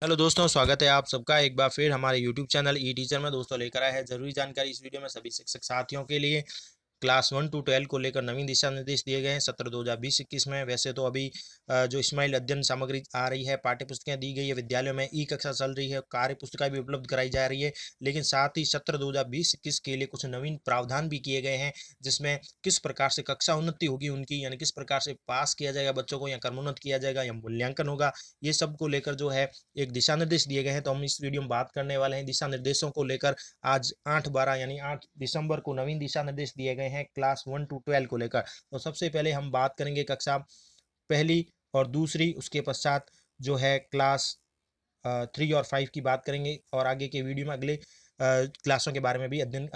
Hello दोस्तों, स्वागत है आप सबका एक बार फिर हमारे यूट्यूब चैनल ई टीचर में। दोस्तों लेकर आया है जरूरी जानकारी इस वीडियो में सभी शिक्षक साथियों के लिए। क्लास 1 to 12 को लेकर नवीन दिशा निर्देश दिए गए हैं सत्र 2020-21 में। वैसे तो अभी जो स्माइल अध्ययन सामग्री आ रही है, पाठ्य पुस्तकें दी गई है, विद्यालयों में ई कक्षा चल रही है, कार्य पुस्तिका भी उपलब्ध कराई जा रही है। लेकिन साथ ही सत्र 2020-21 के लिए कुछ नवीन प्रावधान भी किए गए हैं, जिसमें किस प्रकार से कक्षा उन्नति होगी उनकी, यानी किस प्रकार से पास किया जाएगा बच्चों को, या क्रमोन्नत किया जाएगा, या मूल्यांकन होगा, ये सब को लेकर जो है एक दिशा निर्देश दिए गए हैं। तो हम इस वीडियो में बात करने वाले हैं दिशा निर्देशों को लेकर। आज 8/12 यानी 8 दिसंबर को नवीन दिशा निर्देश दिए गए हैं क्लास 1 to 12 को लेकर। तो सबसे पहले हम बात करेंगे कक्षा पहली और दूसरी, उसके पश्चात जो है क्लास 3 और 5 की बात करेंगे, और आगे के वीडियो में अगले क्लासों के बारे में भी अध्ययन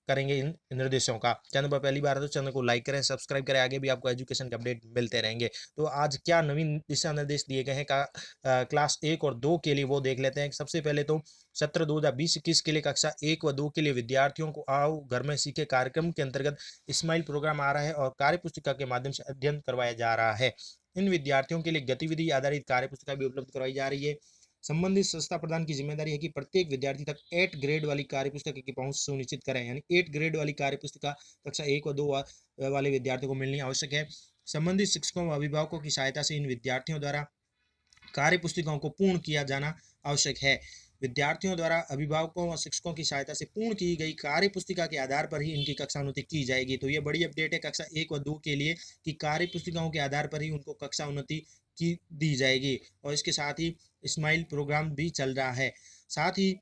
करेंगे इन निर्देशों का। चैनल पर पहली बार है तो चैनल को लाइक करें, सब्सक्राइब करें, आगे भी आपको एजुकेशन के अपडेट मिलते रहेंगे। तो आज क्या नवीन दिशा निर्देश दिए गए हैं क्लास 1 और 2 के लिए, वो देख लेते हैं। सबसे पहले तो सत्र 2020-21 के लिए कक्षा 1 व 2 के लिए विद्यार्थियों को आओ घर में सीखे कार्यक्रम के अंतर्गत स्माइल प्रोग्राम आ रहा है और कार्य पुस्तिका के माध्यम से अध्ययन करवाया जा रहा है। इन विद्यार्थियों के लिए गतिविधि आधारित कार्य पुस्तिका भी उपलब्ध करवाई जा रही है। संबंधित संस्था प्रदान की जिम्मेदारी है कि प्रत्येक विद्यार्थी तक 8 ग्रेड वाली कार्य पुस्तक की पहुंच सुनिश्चित करें, यानी 8 ग्रेड वाली कार्य पुस्तिका कक्षा 1 व 2 वाले विद्यार्थियों को मिलनी आवश्यक है। संबंधित शिक्षकों व अभिभावकों की सहायता से इन विद्यार्थियों द्वारा कार्य पुस्तिकाओं को पूर्ण किया जाना आवश्यक है। विद्यार्थियों द्वारा अभिभावकों और शिक्षकों की सहायता से पूर्ण की गई कार्य पुस्तिका के आधार पर ही इनकी कक्षा उन्नति की जाएगी। तो ये बड़ी अपडेट है कक्षा 1 व 2 के लिए कि कार्य पुस्तिकाओं के आधार पर ही उनको कक्षा उन्नति की दी जाएगी। और इसके साथ ही स्माइल प्रोग्राम भी चल रहा है। साथ ही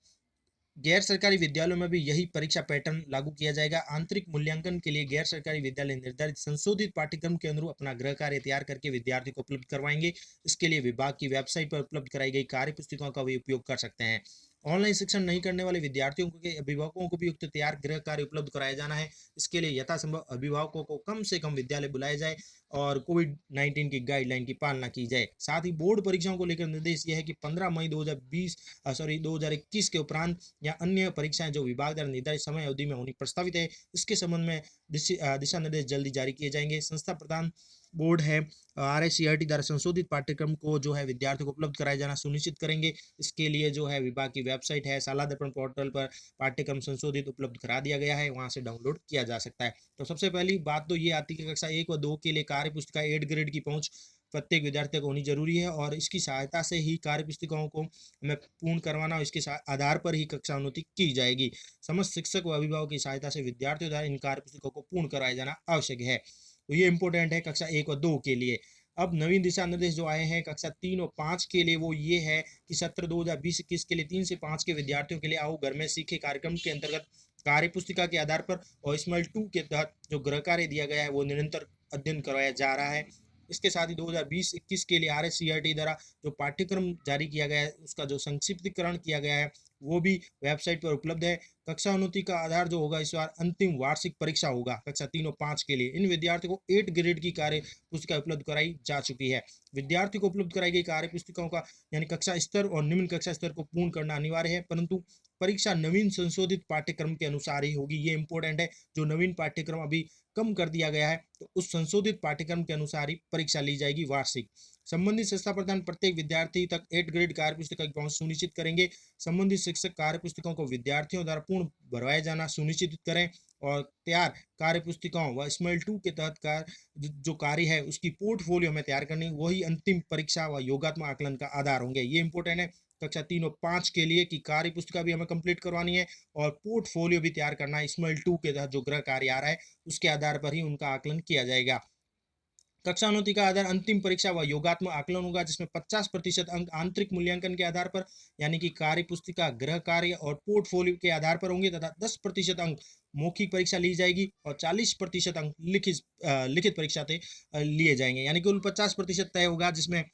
गैर सरकारी विद्यालयों में भी यही परीक्षा पैटर्न लागू किया जाएगा। आंतरिक मूल्यांकन के लिए गैर सरकारी विद्यालय निर्धारित संशोधित पाठ्यक्रम के अनुरूप अपना गृह कार्य तैयार करके विद्यार्थी को उपलब्ध करवाएंगे। इसके लिए विभाग की वेबसाइट पर उपलब्ध कराई गई कार्य पुस्तिकाओं का भी उपयोग कर सकते हैं। ऑनलाइन शिक्षण नहीं करने वाले विद्यार्थियों के अभिभावकों को भी उक्त तैयार गृह कार्य उपलब्ध कराया जाना है। इसके लिए यथासंभव अभिभावकों को कम से कम विद्यालय बुलाया जाए और कोविड-19 की गाइडलाइन की पालना की जाए। साथ ही बोर्ड परीक्षाओं को लेकर निर्देश यह है कि 15 मई 2021 के उपरांत या अन्य परीक्षाएं जो विभाग द्वारा निर्धारित समय अवधि में होनी प्रस्तावित है, इसके संबंध में दिशा निर्देश जल्दी जारी किए जाएंगे। संस्था प्रदान बोर्ड है RICRT द्वारा संशोधित पाठ्यक्रम को जो है विद्यार्थियों को उपलब्ध कराया जाना सुनिश्चित करेंगे। इसके लिए जो है विभाग की वेबसाइट है, शाला दर्पण पोर्टल पर पाठ्यक्रम संशोधित उपलब्ध करा दिया गया है, वहां से डाउनलोड किया जा सकता है। तो सबसे पहली बात तो ये आती है कि कक्षा 1 व 2 के लिए कार्य पुस्तिका 8 ग्रेड की पहुंच प्रत्येक विद्यार्थी को होनी जरूरी है, और इसकी सहायता से ही कार्य पुस्तिकाओं को हमें पूर्ण करवाना, और इसके आधार पर ही कक्षा उन्नति की जाएगी। समस्त शिक्षक व अभिभावक की सहायता से विद्यार्थियों द्वारा इन कार्य पुस्तिकाओं को पूर्ण कराया जाना आवश्यक है। तो ये इंपॉर्टेंट है कक्षा 1 व 2 के लिए। अब नवीन दिशा निर्देश जो आए हैं कक्षा 3 व 5 के लिए, वो ये है कि सत्र 2020-21 के लिए 3 से 5 के विद्यार्थियों के लिए आओ घर में सीखे कार्यक्रम के अंतर्गत कार्य पुस्तिका के आधार पर और स्मल 2 के तहत जो गृह कार्य दिया गया है वो निरंतर अध्ययन करवाया जा रहा है। इसके साथ ही 2020-21 के लिए RICRT द्वारा जो पाठ्यक्रम जारी किया गया है उसका जो संक्षिप्तीकरण किया गया है वो भी वेबसाइट पर उपलब्ध है। कक्षा उन्नति का आधार जो होगा इस बार अंतिम वार्षिक परीक्षा होगा कक्षा 3 और 5 के लिए। इन विद्यार्थियों को 8 ग्रेड की कार्य पुस्तिका उपलब्ध कराई जा चुकी है। विद्यार्थी को उपलब्ध कराई गई कार्य पुस्तिकाओं का यानी कक्षा स्तर और निम्न कक्षा स्तर को पूर्ण करना अनिवार्य है, परंतु परीक्षा नवीन संशोधित पाठ्यक्रम के अनुसार ही होगी। ये इंपॉर्टेंट है, जो नवीन पाठ्यक्रम अभी कम कर दिया गया है तो उस संशोधित पाठ्यक्रम के अनुसार ही परीक्षा ली जाएगी वार्षिक। संबंधित संस्था प्रदान प्रत्येक विद्यार्थी तक 8 ग्रेड कार्य पुस्तिका की पहुंच सुनिश्चित करेंगे। संबंधित शिक्षक कार्य पुस्तिकाओं को विद्यार्थियों द्वारा पूर्ण भरवाया जाना सुनिश्चित करें, और तैयार कार्य पुस्तिकाओं व स्मेल 2 के तहत जो कार्य है उसकी पोर्टफोलियो में तैयार करनी, वही अंतिम परीक्षा व योगात्मक आकलन का आधार होंगे। ये इंपॉर्टेंट है कक्षा 3 और 5 के लिए कि कार्य पुस्तिका भी हमें कंप्लीट करवानी है और पोर्टफोलियो भी तैयार करना है। स्मेल 2 के तहत जो गृह कार्य आ रहा है उसके आधार पर ही उनका आकलन किया जाएगा। कक्षा उन्नति का आधार अंतिम परीक्षा व योगात्मक आकलन होगा, जिसमें 50% अंक आंतरिक मूल्यांकन के आधार पर यानी कि कार्य पुस्तिका, गृह कार्य और पोर्टफोलियो के आधार पर होंगे, तथा 10% अंक मौखिक परीक्षा ली जाएगी और 40% अंक लिखित परीक्षा से लिए जाएंगे, यानी कुल 50% तय होगा, जिसमें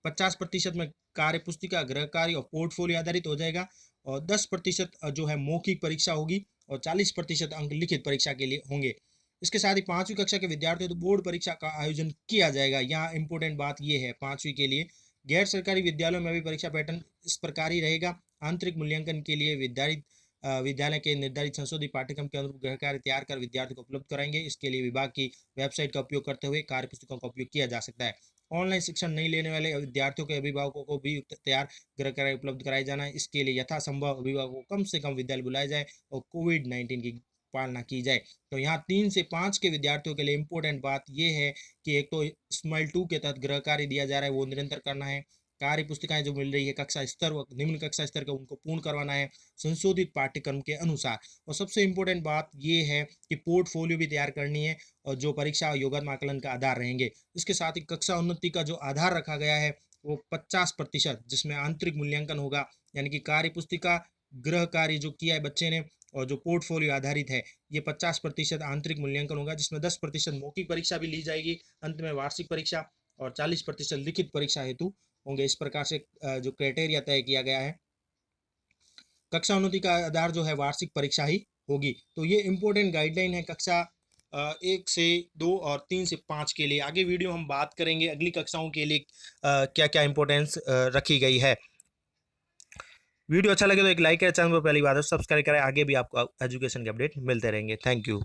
50% में कार्य पुस्तिका, गृह कार्य और पोर्टफोलियो आधारित हो जाएगा, और 10% जो है मौखिक परीक्षा होगी और 40% अंक लिखित परीक्षा के लिए होंगे। इसके साथ ही 5वीं कक्षा के विद्यार्थियों तो बोर्ड परीक्षा का आयोजन किया जाएगा। यहाँ इंपॉर्टेंट बात यह है 5वीं के लिए गैर सरकारी विद्यालयों में भी परीक्षा पैटर्न इस प्रकार ही रहेगा। आंतरिक मूल्यांकन के लिए विद्यालय के निर्धारित संशोधित पाठ्यक्रम के अनुरूप गृह कार्य तैयार कर विद्यार्थियों को उपलब्ध कराएंगे। इसके लिए विभाग की वेबसाइट का उपयोग करते हुए कार्य पुस्तकों का उपयोग किया जा सकता है। ऑनलाइन शिक्षण नहीं लेने वाले विद्यार्थियों के अभिभावकों को भी तैयार गृह कार्य उपलब्ध कराया जाना है। इसके लिए यथासंभव अभिभावकों को कम से कम विद्यालय बुलाया जाए और कोविड-19 की पालना की जाए। तो यहाँ 3 से 5 के विद्यार्थियों के लिए इम्पोर्टेंट बात ये है कि एक तो स्माइल 2 के तहत गृह कार्य दिया जा रहा है, वो निरंतर करना है। कार्य पुस्तिकाएं जो मिल रही है कक्षा स्तर व निम्न कक्षा स्तर के, उनको पूर्ण करवाना है संशोधित पाठ्यक्रम के अनुसार। और सबसे इम्पोर्टेंट बात ये है कि पोर्टफोलियो भी तैयार करनी है, और जो परीक्षा और योग्यता आकलन का आधार रहेंगे। इसके साथ ही कक्षा उन्नति का जो आधार रखा गया है वो 50%, जिसमें आंतरिक मूल्यांकन होगा, यानी कि कार्य पुस्तिका, गृह कार्य जो किया है बच्चे ने, और जो पोर्टफोलियो आधारित है, ये 50% आंतरिक मूल्यांकन होगा, जिसमें 10% मौखिक परीक्षा भी ली जाएगी, अंत में वार्षिक परीक्षा, और 40% लिखित परीक्षा हेतु होंगे। इस प्रकार से जो क्राइटेरिया तय किया गया है। कक्षा उन्नति का आधार जो है वार्षिक परीक्षा ही होगी। तो ये इंपॉर्टेंट गाइडलाइन है कक्षा 1 से 2 और 3 से 5 के लिए। आगे वीडियो हम बात करेंगे अगली कक्षाओं के लिए क्या क्या इंपॉर्टेंस रखी गई है। वीडियो अच्छा लगे तो एक लाइक करें, चैनल पर पहली बार सब्सक्राइब करें। आगे भी आपको एजुकेशन के अपडेट मिलते रहेंगे। Thank you.